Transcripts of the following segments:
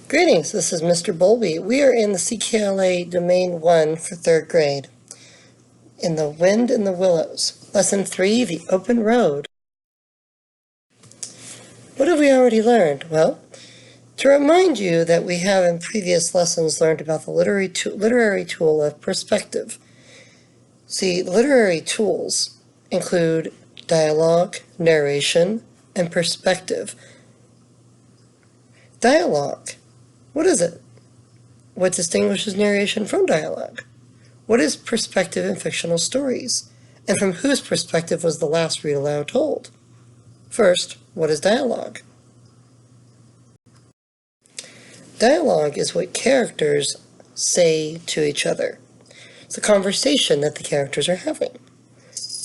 Greetings, this is Mr. Bowlby. We are in the CKLA Domain 1 for 3rd grade. In the Wind and the Willows. Lesson 3, The Open Road. What have we already learned? Well, to remind you that we have in previous lessons learned about the literary tool of perspective. See, literary tools include dialogue, narration, and perspective. Dialogue. What is it? What distinguishes narration from dialogue? What is perspective in fictional stories? And from whose perspective was the last read aloud told? First, what is dialogue? Dialogue is what characters say to each other. It's a conversation that the characters are having.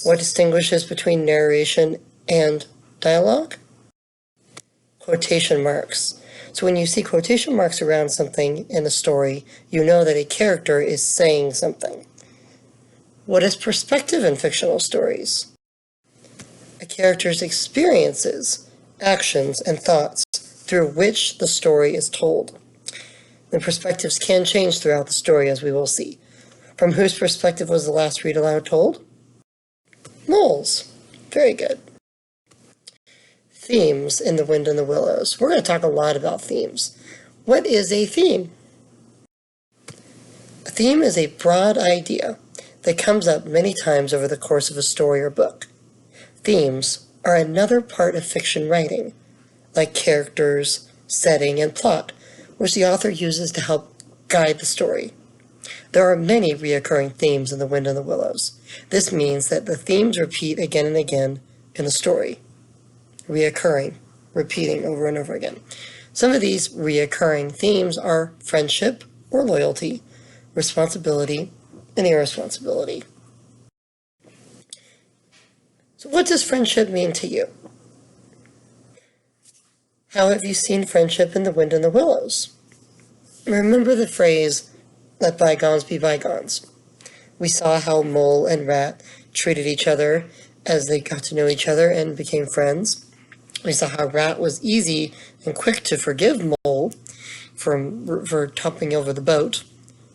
What distinguishes between narration and dialogue? Quotation marks. So when you see quotation marks around something in a story, you know that a character is saying something. What is perspective in fictional stories? A character's experiences, actions, and thoughts through which the story is told. The perspectives can change throughout the story, as we will see. From whose perspective was the last read aloud told? Noel's. Very good. Themes in The Wind and the Willows. We're going to talk a lot about themes. What is a theme? A theme is a broad idea that comes up many times over the course of a story or book. Themes are another part of fiction writing, like characters, setting, and plot, which the author uses to help guide the story. There are many recurring themes in The Wind and the Willows. This means that the themes repeat again and again in the story. Repeating over and over again. Some of these reoccurring themes are friendship or loyalty, responsibility, and irresponsibility. So what does friendship mean to you? How have you seen friendship in The Wind and the Willows? Remember the phrase, let bygones be bygones. We saw how Mole and Rat treated each other as they got to know each other and became friends. We saw how Rat was easy and quick to forgive Mole for toppling over the boat.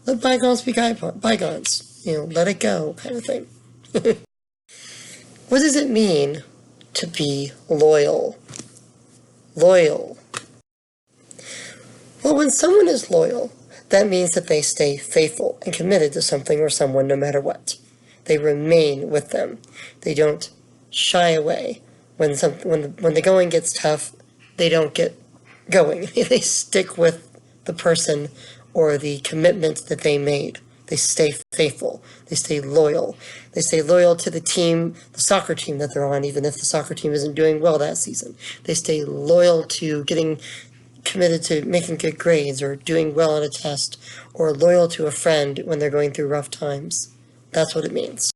Let bygones be bygones. Let it go, kind of thing. What does it mean to be loyal? Loyal. Well, when someone is loyal, that means that they stay faithful and committed to something or someone no matter what. They remain with them. They don't shy away. When the going gets tough, they don't get going. They stick with the person or the commitment that they made. They stay faithful. They stay loyal. They stay loyal to the team, the soccer team that they're on, even if the soccer team isn't doing well that season. They stay loyal to getting committed to making good grades or doing well on a test, or loyal to a friend when they're going through rough times. That's what it means.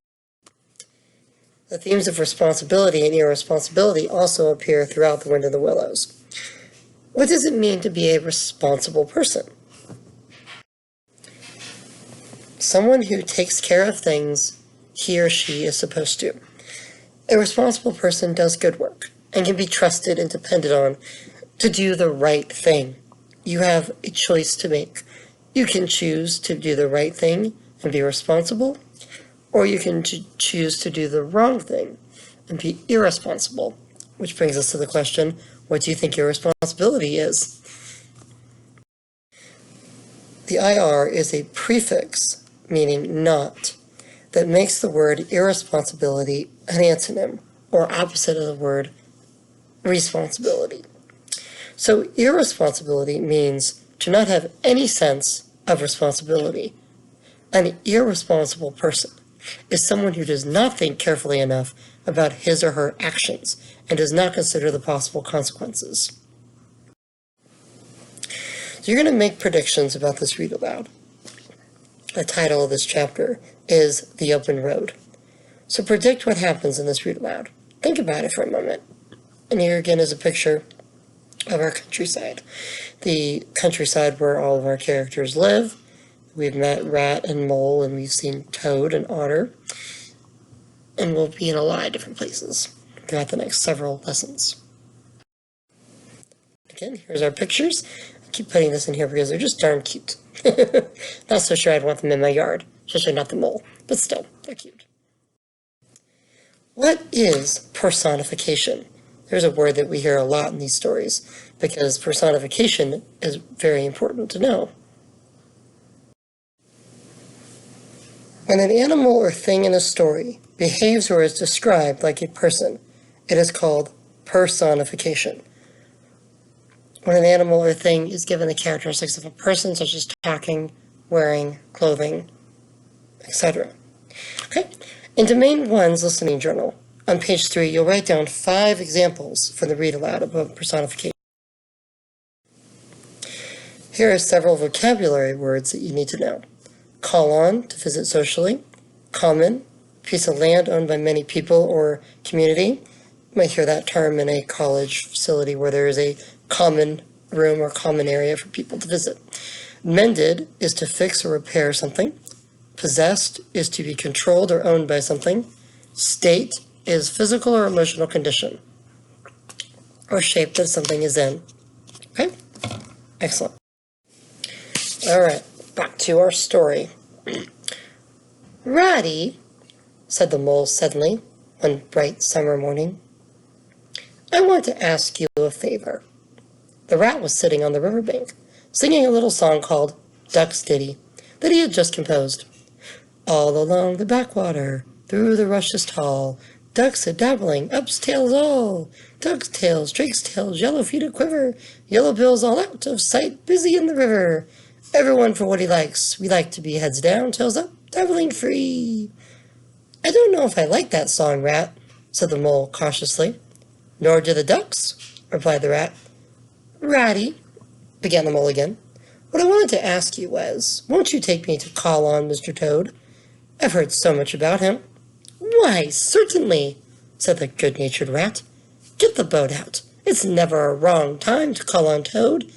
The themes of responsibility and irresponsibility also appear throughout The Wind and the Willows. What does it mean to be a responsible person? Someone who takes care of things he or she is supposed to. A responsible person does good work and can be trusted and depended on to do the right thing. You have a choice to make. You can choose to do the right thing and be responsible, or you can choose to do the wrong thing and be irresponsible. Which brings us to the question, what do you think irresponsibility is? The IR is a prefix, meaning not, that makes the word irresponsibility an antonym, or opposite of the word responsibility. So irresponsibility means to not have any sense of responsibility. An irresponsible person is someone who does not think carefully enough about his or her actions and does not consider the possible consequences. So you're going to make predictions about this read aloud. The title of this chapter is The Open Road. So predict what happens in this read aloud. Think about it for a moment. And here again is a picture of our countryside. The countryside where all of our characters live. We've met Rat and Mole, and we've seen Toad and Otter. And we'll be in a lot of different places throughout the next several lessons. Again, here's our pictures. I keep putting this in here because they're just darn cute. Not so sure I'd want them in my yard, especially not the mole, but still, they're cute. What is personification? There's a word that we hear a lot in these stories, because personification is very important to know. When an animal or thing in a story behaves or is described like a person, it is called personification. When an animal or thing is given the characteristics of a person, such as talking, wearing, clothing, etc. Okay. In Domain 1's listening journal, on page 3, you'll write down 5 examples for the read aloud of personification. Here are several vocabulary words that you need to know. Call on, to visit socially. Common, piece of land owned by many people or community. You might hear that term in a college facility where there is a common room or common area for people to visit. Mended is to fix or repair something. Possessed is to be controlled or owned by something. State is physical or emotional condition or shape that something is in. Okay? Excellent. All right, back to our story. Ratty, said the mole suddenly, one bright summer morning, I want to ask you a favor. The rat was sitting on the riverbank, singing a little song called Duck's Ditty that he had just composed. All along the backwater, through the rushes tall, ducks a-dabbling, up's tails all. Duck's tails, drake's tails, yellow feet a-quiver, yellow bills all out of sight, busy in the river. Everyone for what he likes. We like to be heads down, tails up, dabbling free. I don't know if I like that song, Rat, said the mole cautiously. Nor do the ducks, replied the rat. Ratty, began the mole again, what I wanted to ask you was, won't you take me to call on Mr. Toad? I've heard so much about him. Why, certainly, said the good-natured rat. Get the boat out. It's never a wrong time to call on Toad.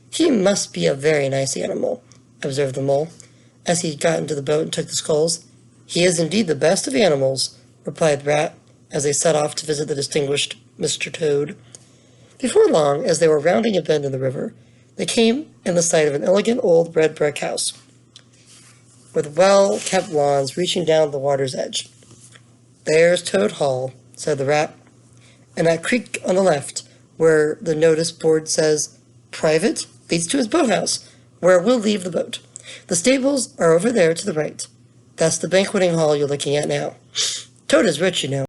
He must be a very nice animal, observed the mole, as he got into the boat and took the sculls. He is indeed the best of animals, replied the rat, as they set off to visit the distinguished Mr. Toad. Before long, as they were rounding a bend in the river, they came in the sight of an elegant old red brick house, with well-kept lawns reaching down to the water's edge. There's Toad Hall, said the rat, and that creek on the left, where the notice board says, Private, leads to his boathouse, where we'll leave the boat. The stables are over there to the right. That's the banqueting hall you're looking at now. Toad is rich, you know.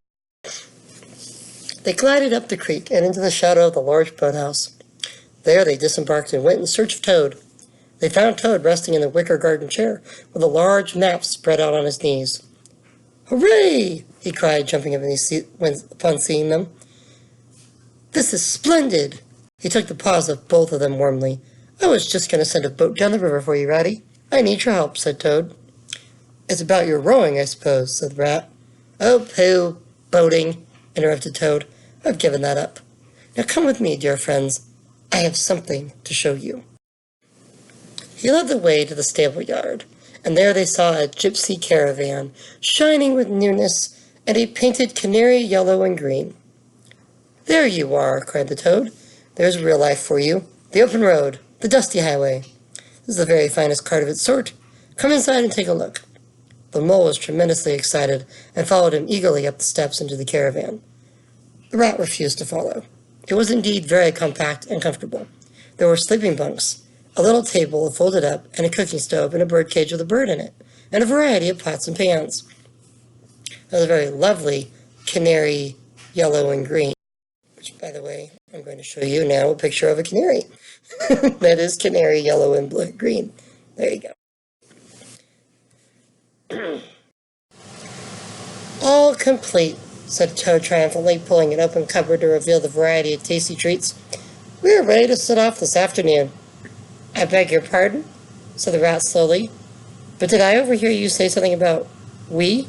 They glided up the creek and into the shadow of the large boathouse. There they disembarked and went in search of Toad. They found Toad resting in the wicker garden chair, with a large map spread out on his knees. Hooray! He cried, jumping up in his seat upon seeing them. This is splendid! He took the paws of both of them warmly. I was just going to send a boat down the river for you, Ratty. I need your help, said Toad. It's about your rowing, I suppose, said the rat. Oh, pooh, boating, interrupted Toad. I've given that up. Now come with me, dear friends. I have something to show you. He led the way to the stable yard, and there they saw a gypsy caravan, shining with newness, and a painted canary yellow and green. There you are, cried the Toad. There's real life for you. The open road, the dusty highway. This is the very finest cart of its sort. Come inside and take a look. The mole was tremendously excited and followed him eagerly up the steps into the caravan. The rat refused to follow. It was indeed very compact and comfortable. There were sleeping bunks, a little table folded up, and a cooking stove and a bird cage with a bird in it, and a variety of pots and pans. It was a very lovely canary yellow and green, which, by the way, I'm going to show you now a picture of a canary. That is canary yellow and blue, green. There you go. All complete, said Toad triumphantly, pulling an open cupboard to reveal the variety of tasty treats. We are ready to set off this afternoon. I beg your pardon, said the rat slowly, but did I overhear you say something about we,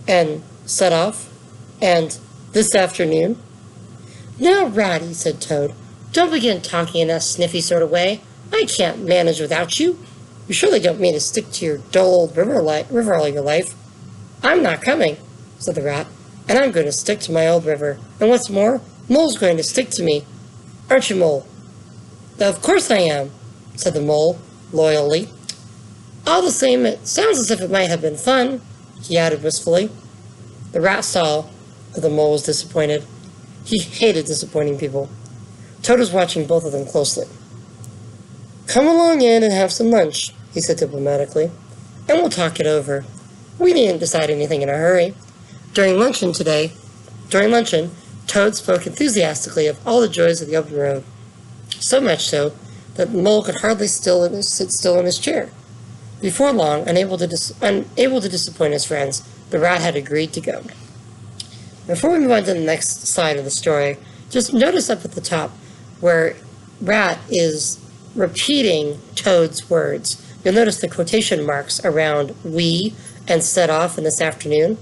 and set off, and this afternoon? Now, Ratty, said Toad, don't begin talking in that sniffy sort of way. I can't manage without you. You surely don't mean to stick to your dull old river all your life. I'm not coming, said the rat, and I'm going to stick to my old river. And what's more, Mole's going to stick to me. Aren't you, Mole? Of course I am, said the mole, loyally. All the same, it sounds as if it might have been fun, he added wistfully. The rat saw that the mole was disappointed. He hated disappointing people. Toad was watching both of them closely. Come along in and have some lunch, he said diplomatically, and we'll talk it over. We didn't decide anything in a hurry. During luncheon, Toad spoke enthusiastically of all the joys of the open road, so much so that the mole could hardly sit still in his chair. Before long, unable to disappoint his friends, the rat had agreed to go. Before we move on to the next slide of the story, just notice up at the top where Rat is repeating Toad's words. You'll notice the quotation marks around we and set off in this afternoon.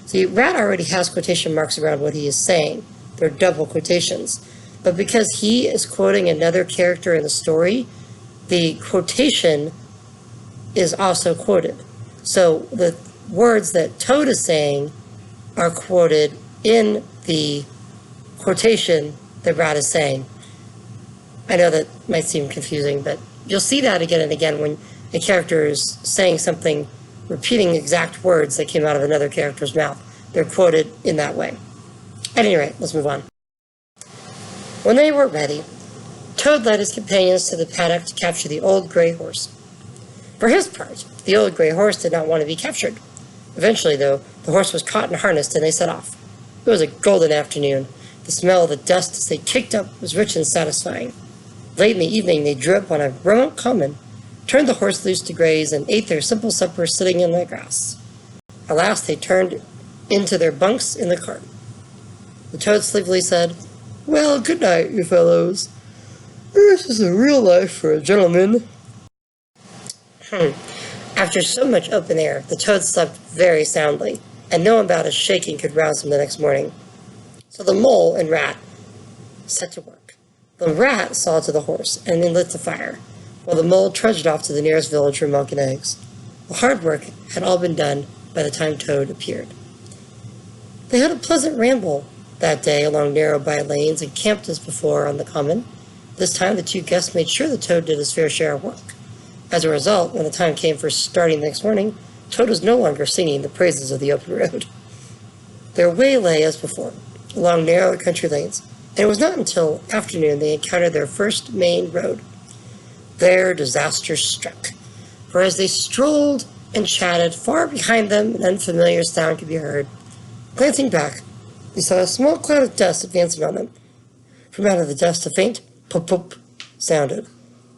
See, Rat already has quotation marks around what he is saying. They're double quotations. But because he is quoting another character in the story, the quotation is also quoted. So the words that Toad is saying are quoted in the quotation that Rat is saying. I know that might seem confusing, but you'll see that again and again when a character is saying something, repeating exact words that came out of another character's mouth. They're quoted in that way. At any rate, let's move on. When they were ready, Toad led his companions to the paddock to capture the old gray horse. For his part, the old gray horse did not want to be captured. Eventually, though, the horse was caught and harnessed, and they set off. It was a golden afternoon. The smell of the dust as they kicked up was rich and satisfying. Late in the evening, they drew up on a remote common, turned the horse loose to graze, and ate their simple supper sitting in the grass. At last, they turned into their bunks in the cart. The Toad sleepily said, Well, good night, you fellows. This is a real life for a gentleman. After so much open air, the Toad slept very soundly, and no amount of shaking could rouse him the next morning. So the Mole and Rat set to work. The Rat saw to the horse and then lit the fire, while the Mole trudged off to the nearest village for milk and eggs. The hard work had all been done by the time Toad appeared. They had a pleasant ramble that day along narrow by-lanes and camped as before on the common. This time the two guests made sure the Toad did his fair share of work. As a result, when the time came for starting the next morning, Toad was no longer singing the praises of the open road. Their way lay as before, along narrow country lanes, and it was not until afternoon they encountered their first main road. There disaster struck, for as they strolled and chatted, far behind them an unfamiliar sound could be heard. Glancing back, they saw a small cloud of dust advancing on them. From out of the dust a faint pop-pop sounded.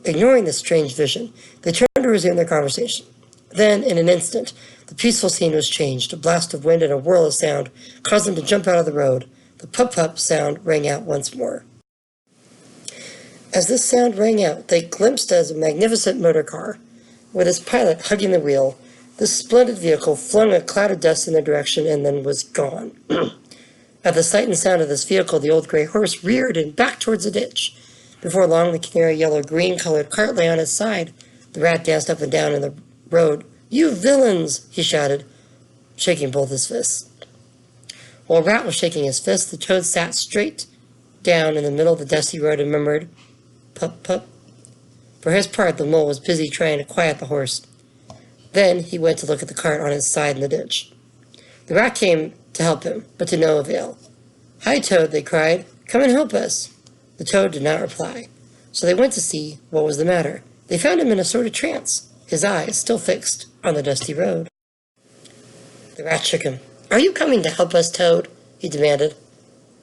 Ignoring this strange vision, they turned to resume their conversation. Then, in an instant, the peaceful scene was changed. A blast of wind and a whirl of sound caused them to jump out of the road. The pup-pup sound rang out once more. As this sound rang out, they glimpsed as a magnificent motor car, with its pilot hugging the wheel. This splendid vehicle flung a cloud of dust in their direction and then was gone. At the sight and sound of this vehicle, the old gray horse reared and backed towards the ditch. Before long, the canary yellow-green-colored cart lay on its side. The Rat danced up and down in the road. You villains, he shouted, shaking both his fists. While Rat was shaking his fist, the Toad sat straight down in the middle of the dusty road and murmured, Pup, pup. For his part, the Mole was busy trying to quiet the horse. Then he went to look at the cart on its side in the ditch. The Rat came to help him, but to no avail. Hi, Toad, they cried. Come and help us. The Toad did not reply, so they went to see what was the matter. They found him in a sort of trance, his eyes still fixed on the dusty road. The Rat shook him. Are you coming to help us, Toad? He demanded.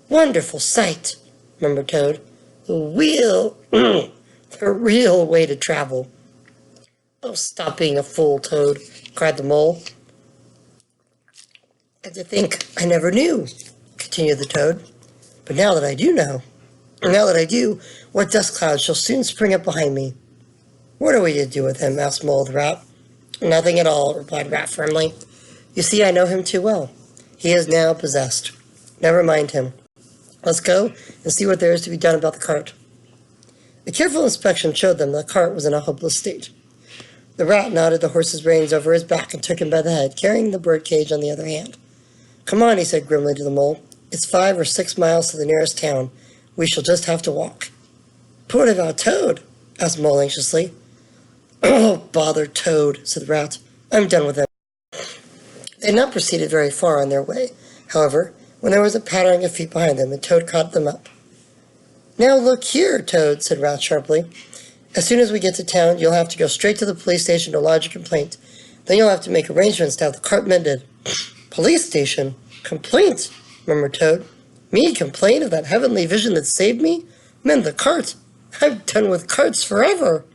Wonderful sight, murmured Toad. The real way to travel. Oh, stop being a fool, Toad, cried the Mole. And to think I never knew, continued the Toad. But now that I do, what dust cloud shall soon spring up behind me? What are we to do with him? Asked Mole the Rat. Nothing at all, replied Rat firmly. You see, I know him too well. He is now possessed. Never mind him. Let's go and see what there is to be done about the cart. A careful inspection showed them the cart was in a hopeless state. The Rat knotted the horse's reins over his back and took him by the head, carrying the birdcage on the other hand. Come on, he said grimly to the Mole. It's 5 or 6 miles to the nearest town. We shall just have to walk. But what about Toad? Asked Mole anxiously. Oh, bother Toad, said the Rat. I'm done with him. They had not proceeded very far on their way, however, when there was a pattering of feet behind them, and Toad caught them up. Now look here, Toad, said Rat sharply. As soon as we get to town, you'll have to go straight to the police station to lodge a complaint. Then you'll have to make arrangements to have the cart mended. Police station? Complaint? Murmured Toad. Me complain of that heavenly vision that saved me? Mend the cart? I'm done with carts forever.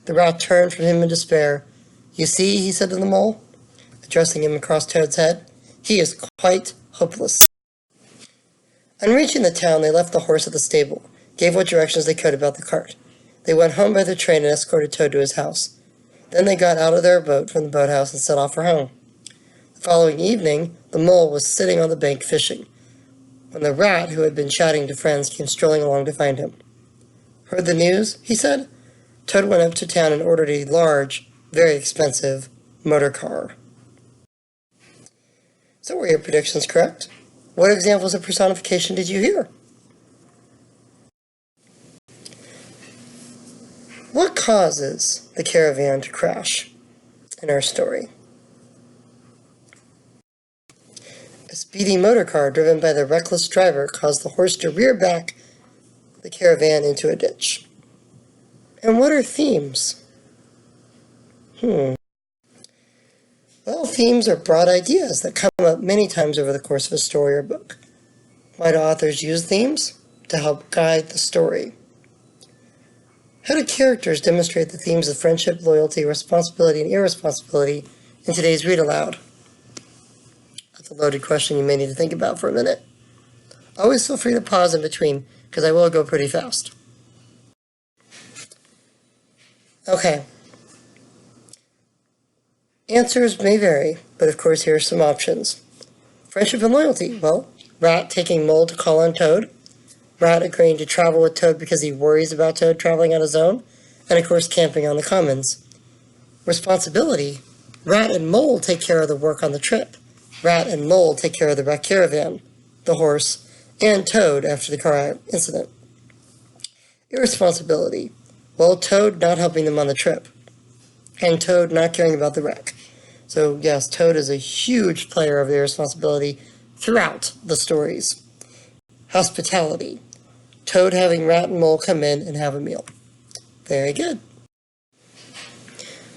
The Rat turned from him in despair. You see, he said to the Mole, addressing him across Toad's head, he is quite hopeless. On reaching the town, they left the horse at the stable, gave what directions they could about the cart. They went home by the train and escorted Toad to his house. Then they got out of their boat from the boathouse and set off for home. The following evening, the Mole was sitting on the bank fishing, when the Rat, who had been chatting to friends, came strolling along to find him. Heard the news? He said. Toad went up to town and ordered a large, very expensive motor car. So were your predictions correct? What examples of personification did you hear? What causes the caravan to crash in our story? A speedy motor car driven by the reckless driver caused the horse to rear back the caravan into a ditch. And what are themes? Well, themes are broad ideas that come up many times over the course of a story or book. Why do authors use themes? To help guide the story. How do characters demonstrate the themes of friendship, loyalty, responsibility, and irresponsibility in today's read aloud? That's a loaded question you may need to think about for a minute. Always feel free to pause in between, because I will go pretty fast. Okay. Answers may vary, but of course here are some options. Friendship and loyalty. Well, Rat taking Mole to call on Toad. Rat agreeing to travel with Toad because he worries about Toad traveling on his own. And of course camping on the commons. Responsibility. Rat and Mole take care of the work on the trip. Rat and Mole take care of the wrecked caravan, the horse, and Toad after the car incident. Irresponsibility. Well, Toad not helping them on the trip. And Toad not caring about the wreck. So yes, Toad is a huge player of the irresponsibility throughout the stories. Hospitality. Toad having Rat and Mole come in and have a meal. Very good.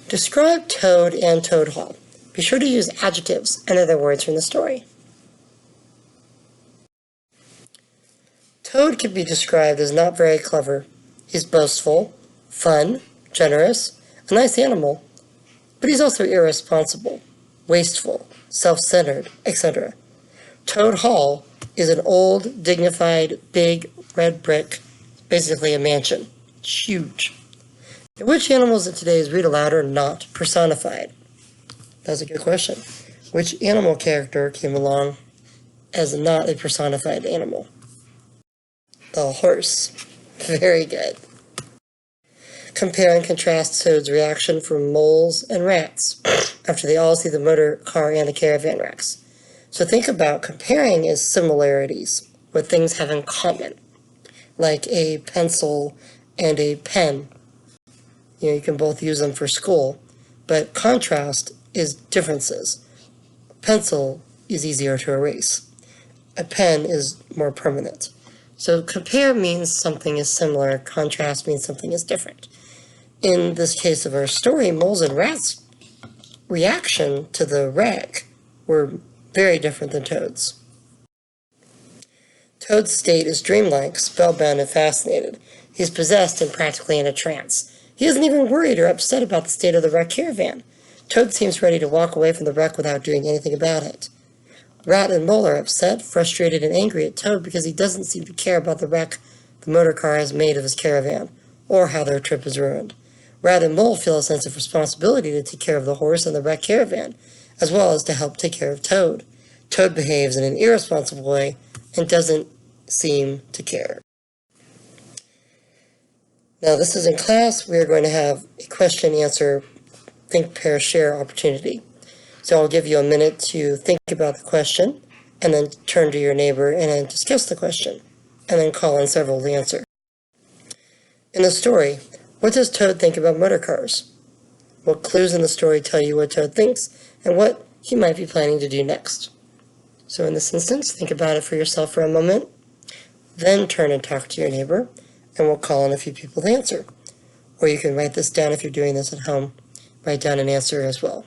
Describe Toad and Toad Hall. Be sure to use adjectives and other words from the story. Toad can be described as not very clever. He's boastful, fun, generous, a nice animal, but he's also irresponsible, wasteful, self-centered, etc. Toad Hall is an old, dignified, big, red brick, basically a mansion. It's huge. And which animals in today's read aloud are not personified? That's a good question. Which animal character came along as not a personified animal? The horse. Very good. Compare and contrast Toad's reaction from moles and rats after they all see the motor car and the caravan wrecks. So think about comparing as similarities, what things have in common, like a pencil and a pen. You can both use them for school, but contrast is differences. A pencil is easier to erase. A pen is more permanent. So compare means something is similar, contrast means something is different. In this case of our story, moles and rats' reaction to the wreck were very different than Toad's. Toad's state is dreamlike, spellbound, and fascinated. He's possessed and practically in a trance. He isn't even worried or upset about the state of the wrecked caravan. Toad seems ready to walk away from the wreck without doing anything about it. Rat and Mole are upset, frustrated, and angry at Toad because he doesn't seem to care about the wreck the motor car has made of his caravan, or how their trip is ruined. Rat and Mole feel a sense of responsibility to take care of the horse and the wrecked caravan, as well as to help take care of Toad. Toad behaves in an irresponsible way and doesn't seem to care. Now this is in class. We are going to have a question, answer, think, pair, share opportunity. So I'll give you a minute to think about the question, and then turn to your neighbor and then discuss the question, and then call in several to answer. In the story, what does Toad think about motor cars? What clues in the story tell you what Toad thinks and what he might be planning to do next? So in this instance, think about it for yourself for a moment, then turn and talk to your neighbor, and we'll call on a few people to answer. Or you can write this down if you're doing this at home. Write down an answer as well.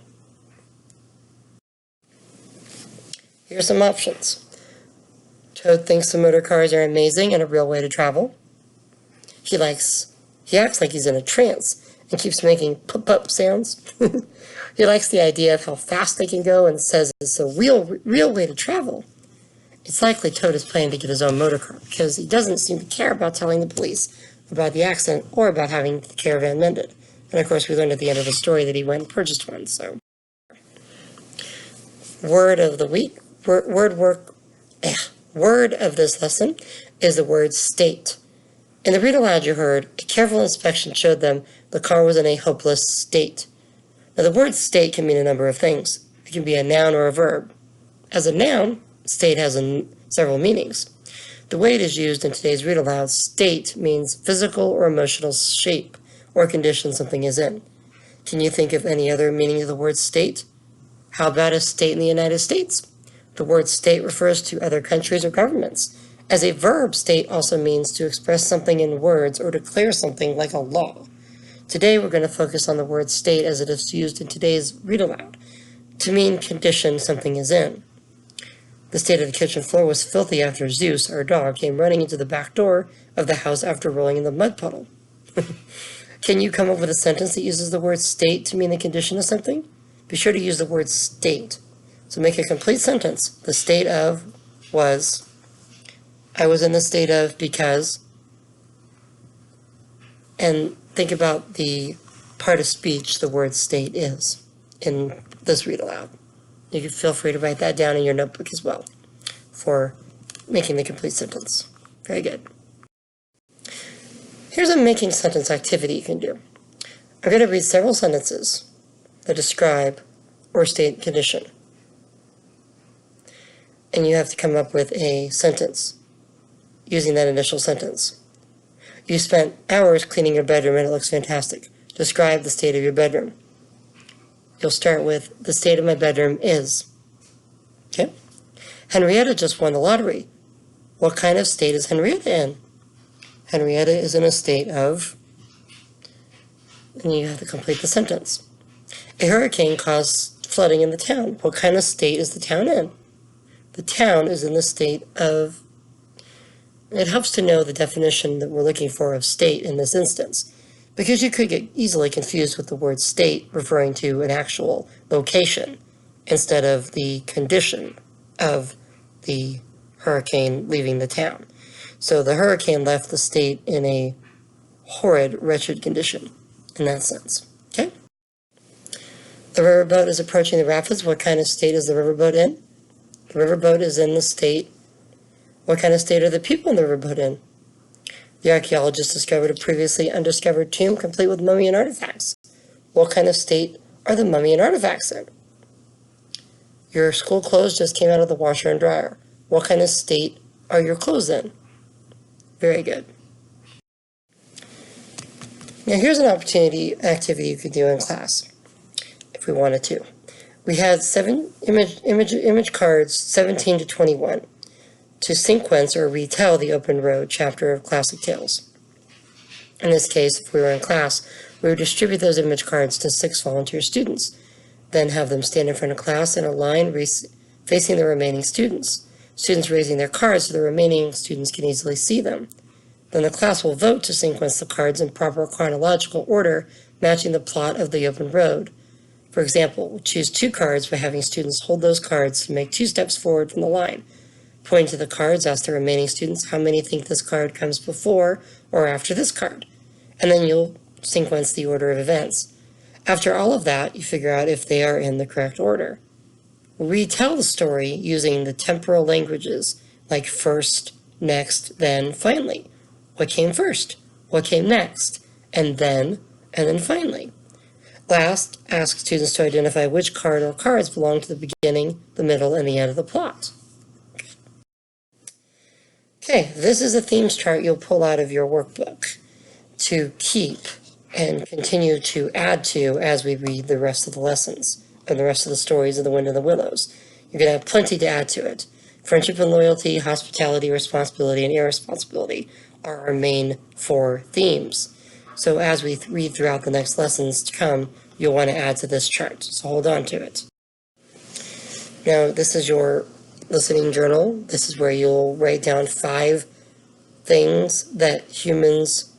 Here are some options. Toad thinks the motor cars are amazing and a real way to travel. He acts like he's in a trance and keeps making pup sounds. He likes the idea of how fast they can go and says it's a real way to travel. It's likely Toad is planning to get his own motor car because he doesn't seem to care about telling the police about the accident or about having the caravan mended. And of course we learned at the end of the story that he went and purchased one, so. Word of the week, word of this lesson is the word state. In the read aloud you heard, a careful inspection showed them the car was in a hopeless state. Now the word state can mean a number of things. It can be a noun or a verb. As a noun, state has several meanings. The way it is used in today's read aloud, state means physical or emotional shape or condition something is in. Can you think of any other meaning of the word state? How about a state in the United States? The word state refers to other countries or governments. As a verb, state also means to express something in words or declare something like a law. Today we're going to focus on the word state as it is used in today's read aloud, to mean condition something is in. The state of the kitchen floor was filthy after Zeus, our dog, came running into the back door of the house after rolling in the mud puddle. Can you come up with a sentence that uses the word state to mean the condition of something? Be sure to use the word state. So make a complete sentence. The state of was, I was in the state of because, and think about the part of speech the word state is in this read aloud. You can feel free to write that down in your notebook as well for making the complete sentence. Very good. Here's a making sentence activity you can do. I'm going to read several sentences that describe or state condition. And you have to come up with a sentence using that initial sentence. You spent hours cleaning your bedroom and it looks fantastic. Describe the state of your bedroom. You'll start with, the state of my bedroom is. Okay? Henrietta just won the lottery. What kind of state is Henrietta in? Henrietta is in a state of, and you have to complete the sentence. A hurricane caused flooding in the town. What kind of state is the town in? The town is in the state of, it helps to know the definition that we're looking for of state in this instance, because you could get easily confused with the word state referring to an actual location instead of the condition of the hurricane leaving the town. So the hurricane left the state in a horrid, wretched condition in that sense. Okay? The riverboat is approaching the rapids. What kind of state is the riverboat in? The riverboat is in the state. What kind of state are the people in the riverboat in? The archaeologists discovered a previously undiscovered tomb complete with mummy and artifacts. What kind of state are the mummy and artifacts in? Your school clothes just came out of the washer and dryer. What kind of state are your clothes in? Very good. Now here's an activity you could do in class, if we wanted to. We had 7 image cards, 17 to 21, to sequence or retell the Open Road chapter of Classic Tales. In this case, if we were in class, we would distribute those image cards to 6 volunteer students, then have them stand in front of class in a line facing the remaining students. Students raising their cards so the remaining students can easily see them. Then the class will vote to sequence the cards in proper chronological order, matching the plot of the Open Road. For example, we'll choose 2 cards by having students hold those cards to make 2 steps forward from the line. Pointing to the cards, ask the remaining students how many think this card comes before or after this card. And then you'll sequence the order of events. After all of that, you figure out if they are in the correct order. Retell the story using the temporal languages like first, next, then, finally. What came first? What came next? And then finally. Last, ask students to identify which card or cards belong to the beginning, the middle, and the end of the plot. Okay, this is a themes chart you'll pull out of your workbook to keep and continue to add to as we read the rest of the lessons and the rest of the stories of The Wind and the Willows. You're going to have plenty to add to it. Friendship and loyalty, hospitality, responsibility, and irresponsibility are our main 4 themes. So as we read throughout the next lessons to come, you'll want to add to this chart. So hold on to it. Now, this is your listening journal. This is where you'll write down 5 things that humans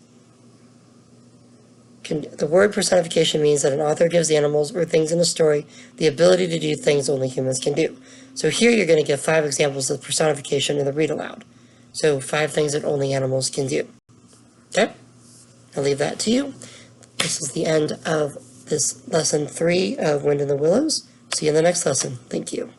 can do. The word personification means that an author gives the animals or things in a story the ability to do things only humans can do. So here you're going to give 5 examples of personification in the read aloud. So 5 things that only animals can do. Okay? I'll leave that to you. This is the end of this lesson 3 of Wind in the Willows. See you in the next lesson. Thank you.